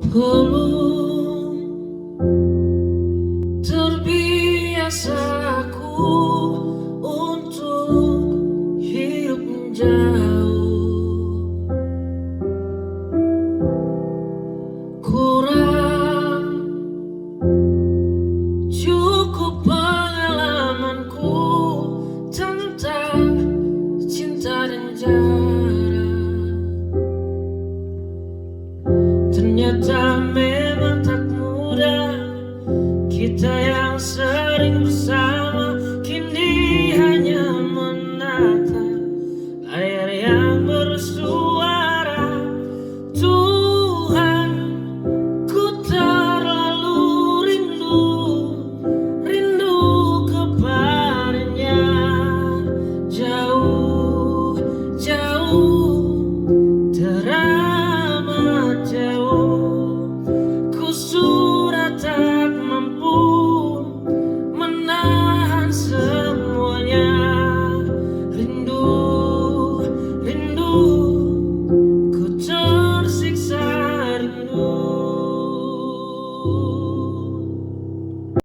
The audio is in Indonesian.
Belum terbiasa aku untuk hidup menjauh. Kurang cukup pengalamanku tentang cinta dan jarak. Ternyata